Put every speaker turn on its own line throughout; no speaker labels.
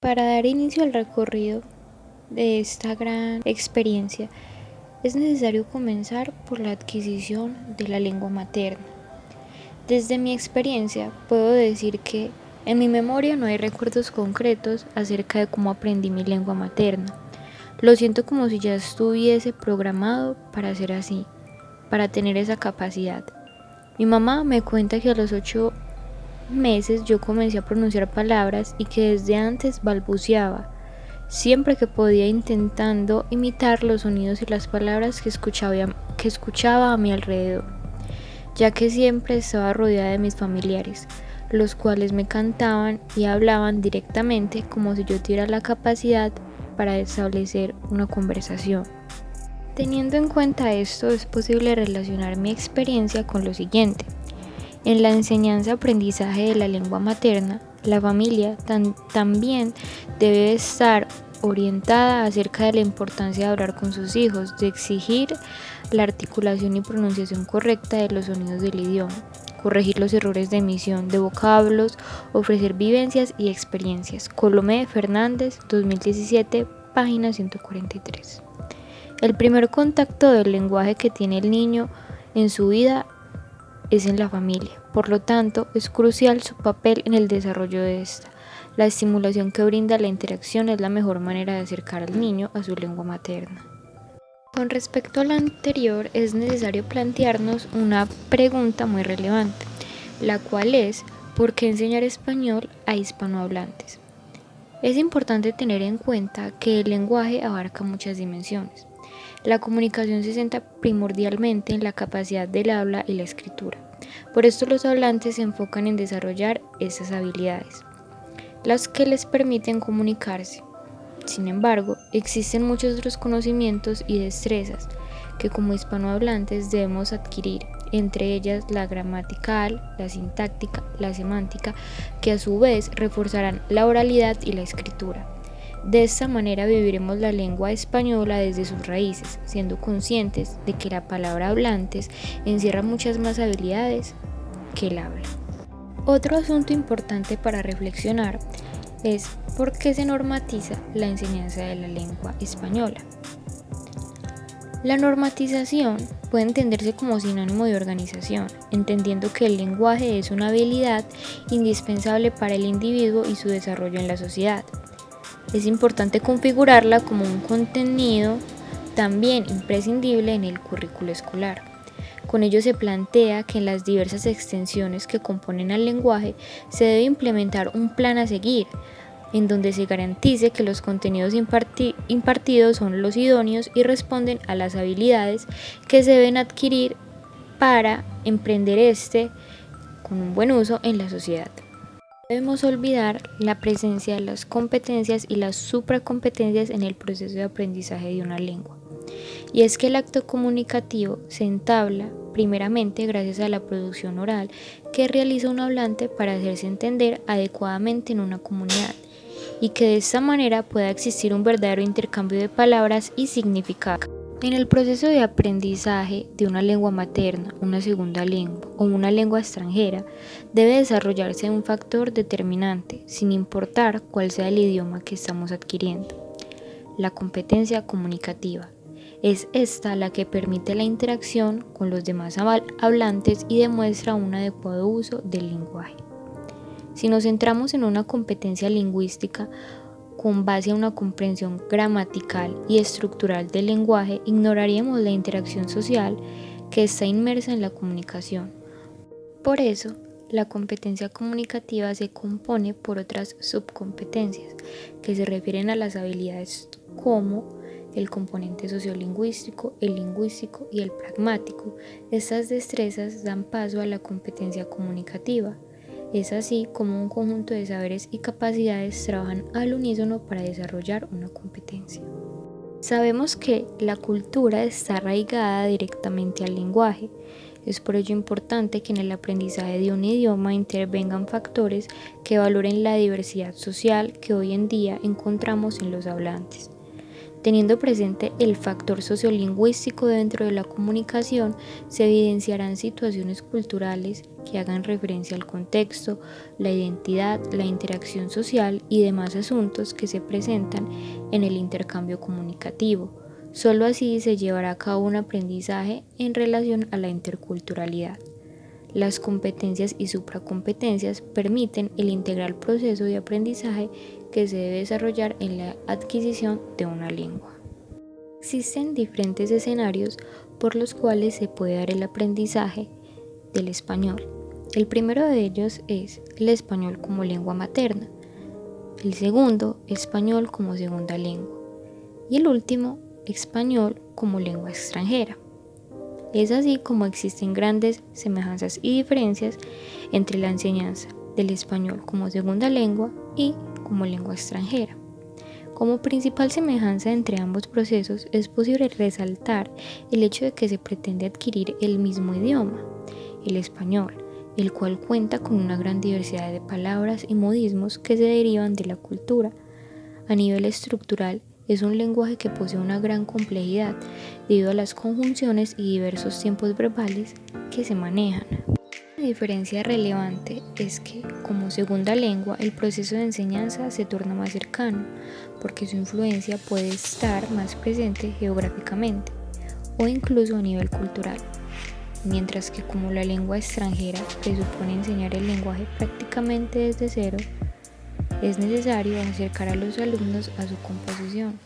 Para dar inicio al recorrido de esta gran experiencia, es necesario comenzar por la adquisición de la lengua materna. Desde mi experiencia, puedo decir que en mi memoria no hay recuerdos concretos acerca de cómo aprendí mi lengua materna. Lo siento como si ya estuviese programado para ser así, para tener esa capacidad. Mi mamá me cuenta que a los 8 meses yo comencé a pronunciar palabras y que desde antes balbuceaba, siempre que podía, intentando imitar los sonidos y las palabras que escuchaba a mi alrededor, ya que siempre estaba rodeada de mis familiares, los cuales me cantaban y hablaban directamente como si yo tuviera la capacidad para establecer una conversación. Teniendo en cuenta esto, es posible relacionar mi experiencia con lo siguiente. En la enseñanza-aprendizaje de la lengua materna, la familia también debe estar orientada acerca de la importancia de hablar con sus hijos, de exigir la articulación y pronunciación correcta de los sonidos del idioma, corregir los errores de emisión de vocablos, ofrecer vivencias y experiencias. Colomé Fernández, 2017, página 143. El primer contacto del lenguaje que tiene el niño en su vida es en la familia, por lo tanto es crucial su papel en el desarrollo de esta. La estimulación que brinda la interacción es la mejor manera de acercar al niño a su lengua materna. Con respecto a lo anterior, es necesario plantearnos una pregunta muy relevante, la cual es: ¿por qué enseñar español a hispanohablantes? Es importante tener en cuenta que el lenguaje abarca muchas dimensiones. La comunicación se centra primordialmente en la capacidad del habla y la escritura. Por esto los hablantes se enfocan en desarrollar esas habilidades, las que les permiten comunicarse. Sin embargo, existen muchos otros conocimientos y destrezas que como hispanohablantes debemos adquirir, entre ellas la gramatical, la sintáctica, la semántica, que a su vez reforzarán la oralidad y la escritura. De esta manera viviremos la lengua española desde sus raíces, siendo conscientes de que la palabra hablantes encierra muchas más habilidades que el habla. Otro asunto importante para reflexionar es por qué se normatiza la enseñanza de la lengua española. La normatización puede entenderse como sinónimo de organización, entendiendo que el lenguaje es una habilidad indispensable para el individuo y su desarrollo en la sociedad. Es importante configurarla como un contenido también imprescindible en el currículo escolar. Con ello se plantea que en las diversas extensiones que componen al lenguaje se debe implementar un plan a seguir, en donde se garantice que los contenidos impartidos son los idóneos y responden a las habilidades que se deben adquirir para emprender con un buen uso en la sociedad. No debemos olvidar la presencia de las competencias y las supracompetencias en el proceso de aprendizaje de una lengua. Y es que el acto comunicativo se entabla primeramente gracias a la producción oral que realiza un hablante para hacerse entender adecuadamente en una comunidad, y que de esta manera pueda existir un verdadero intercambio de palabras y significados. En el proceso de aprendizaje de una lengua materna, una segunda lengua o una lengua extranjera, debe desarrollarse un factor determinante, sin importar cuál sea el idioma que estamos adquiriendo: la competencia comunicativa. Es esta la que permite la interacción con los demás hablantes y demuestra un adecuado uso del lenguaje. Si nos centramos en una competencia lingüística con base a una comprensión gramatical y estructural del lenguaje, ignoraríamos la interacción social que está inmersa en la comunicación. Por eso, la competencia comunicativa se compone por otras subcompetencias que se refieren a las habilidades como el componente sociolingüístico, el lingüístico y el pragmático. Estas destrezas dan paso a la competencia comunicativa. Es así como un conjunto de saberes y capacidades trabajan al unísono para desarrollar una competencia. Sabemos que la cultura está arraigada directamente al lenguaje. Es por ello importante que en el aprendizaje de un idioma intervengan factores que valoren la diversidad social que hoy en día encontramos en los hablantes. Teniendo presente el factor sociolingüístico dentro de la comunicación, se evidenciarán situaciones culturales que hagan referencia al contexto, la identidad, la interacción social y demás asuntos que se presentan en el intercambio comunicativo. Solo así se llevará a cabo un aprendizaje en relación a la interculturalidad. Las competencias y supracompetencias permiten el integral proceso de aprendizaje que se debe desarrollar en la adquisición de una lengua. Existen diferentes escenarios por los cuales se puede dar el aprendizaje del español. El primero de ellos es el español como lengua materna, el segundo, español como segunda lengua, y el último, español como lengua extranjera. Es así como existen grandes semejanzas y diferencias entre la enseñanza del español como segunda lengua y como lengua extranjera. Como principal semejanza entre ambos procesos es posible resaltar el hecho de que se pretende adquirir el mismo idioma, el español, el cual cuenta con una gran diversidad de palabras y modismos que se derivan de la cultura. A nivel estructural, es un lenguaje que posee una gran complejidad debido a las conjunciones y diversos tiempos verbales que se manejan. Una diferencia relevante es que, como segunda lengua, el proceso de enseñanza se torna más cercano, porque su influencia puede estar más presente geográficamente o incluso a nivel cultural, mientras que como la lengua extranjera presupone enseñar el lenguaje prácticamente desde cero, es necesario acercar a los alumnos a su composición.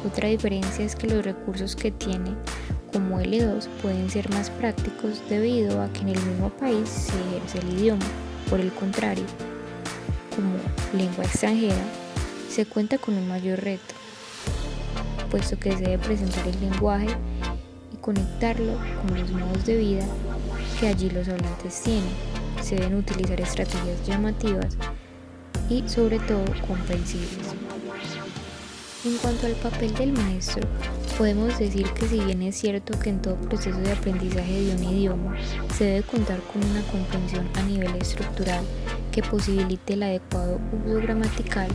Otra diferencia es que los recursos que tiene como L2 pueden ser más prácticos debido a que en el mismo país se ejerce el idioma. Por el contrario, como lengua extranjera, se cuenta con un mayor reto, puesto que se debe presentar el lenguaje y conectarlo con los modos de vida que allí los hablantes tienen. Se deben utilizar estrategias llamativas y sobre todo comprensibles. En cuanto al papel del maestro, podemos decir que si bien es cierto que en todo proceso de aprendizaje de un idioma se debe contar con una comprensión a nivel estructural que posibilite el adecuado uso gramatical,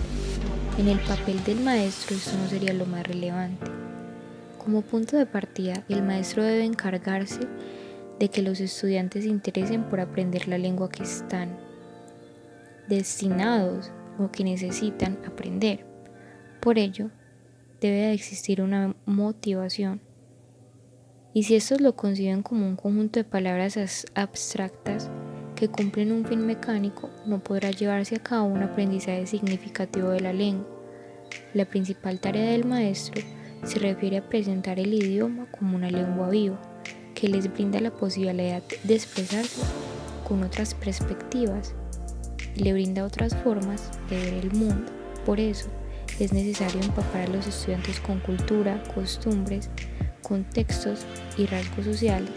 en el papel del maestro esto no sería lo más relevante. Como punto de partida, el maestro debe encargarse de que los estudiantes se interesen por aprender la lengua que están destinados o que necesitan aprender. Por ello, debe de existir una motivación. Y si estos lo conciben como un conjunto de palabras abstractas que cumplen un fin mecánico, no podrá llevarse a cabo un aprendizaje significativo de la lengua. La principal tarea del maestro se refiere a presentar el idioma como una lengua viva, que les brinda la posibilidad de expresarse con otras perspectivas y le brinda otras formas de ver el mundo. Por eso, es necesario empapar a los estudiantes con cultura, costumbres, contextos y rasgos sociales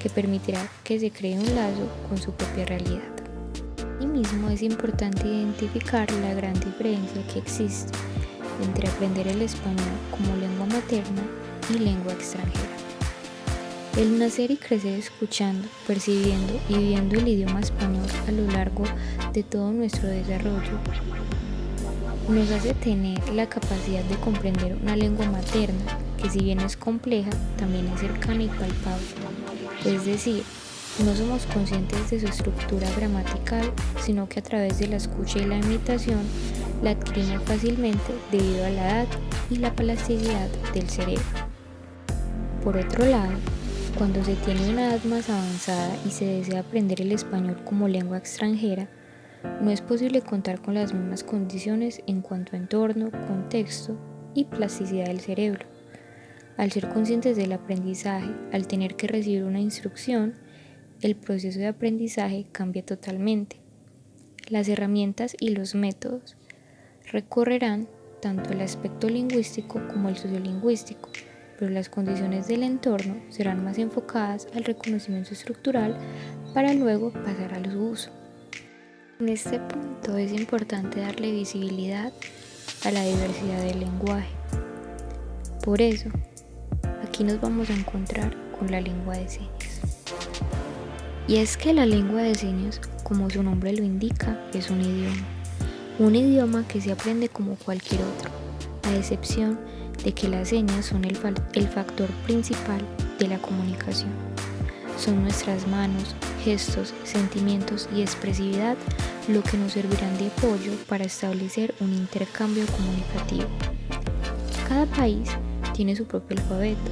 que permitirá que se cree un lazo con su propia realidad. Asimismo, es importante identificar la gran diferencia que existe entre aprender el español como lengua materna y lengua extranjera. El nacer y crecer escuchando, percibiendo y viviendo el idioma español a lo largo de todo nuestro desarrollo nos hace tener la capacidad de comprender una lengua materna que, si bien es compleja, también es cercana y palpable. Es decir, no somos conscientes de su estructura gramatical, sino que a través de la escucha y la imitación la adquirimos fácilmente debido a la edad y la plasticidad del cerebro. Por otro lado, cuando se tiene una edad más avanzada y se desea aprender el español como lengua extranjera, no es posible contar con las mismas condiciones en cuanto a entorno, contexto y plasticidad del cerebro. Al ser conscientes del aprendizaje, al tener que recibir una instrucción, el proceso de aprendizaje cambia totalmente. Las herramientas y los métodos recorrerán tanto el aspecto lingüístico como el sociolingüístico, pero las condiciones del entorno serán más enfocadas al reconocimiento estructural para luego pasar al uso. En este punto es importante darle visibilidad a la diversidad del lenguaje. Por eso, aquí nos vamos a encontrar con la lengua de señas. Y es que la lengua de señas, como su nombre lo indica, es un idioma que se aprende como cualquier otro, a excepción de que las señas son el factor principal de la comunicación. Son nuestras manos, gestos, sentimientos y expresividad lo que nos servirán de apoyo para establecer un intercambio comunicativo. Cada país tiene su propio alfabeto.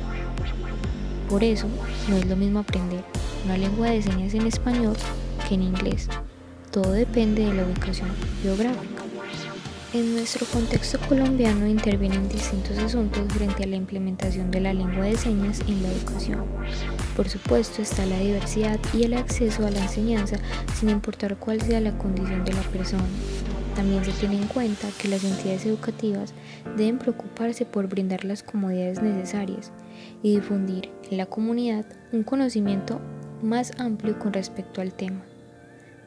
Por eso, no es lo mismo aprender una lengua de señas en español que en inglés. Todo depende de la ubicación geográfica. En nuestro contexto colombiano intervienen distintos asuntos frente a la implementación de la lengua de señas en la educación. Por supuesto está la diversidad y el acceso a la enseñanza sin importar cuál sea la condición de la persona. También se tiene en cuenta que las entidades educativas deben preocuparse por brindar las comodidades necesarias y difundir en la comunidad un conocimiento más amplio con respecto al tema.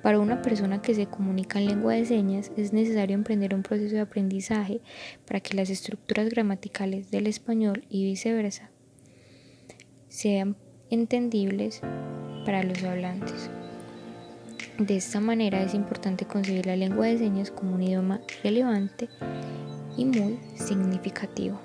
Para una persona que se comunica en lengua de señas es necesario emprender un proceso de aprendizaje para que las estructuras gramaticales del español y viceversa sean entendibles para los hablantes. De esta manera es importante concebir la lengua de señas como un idioma relevante y muy significativo.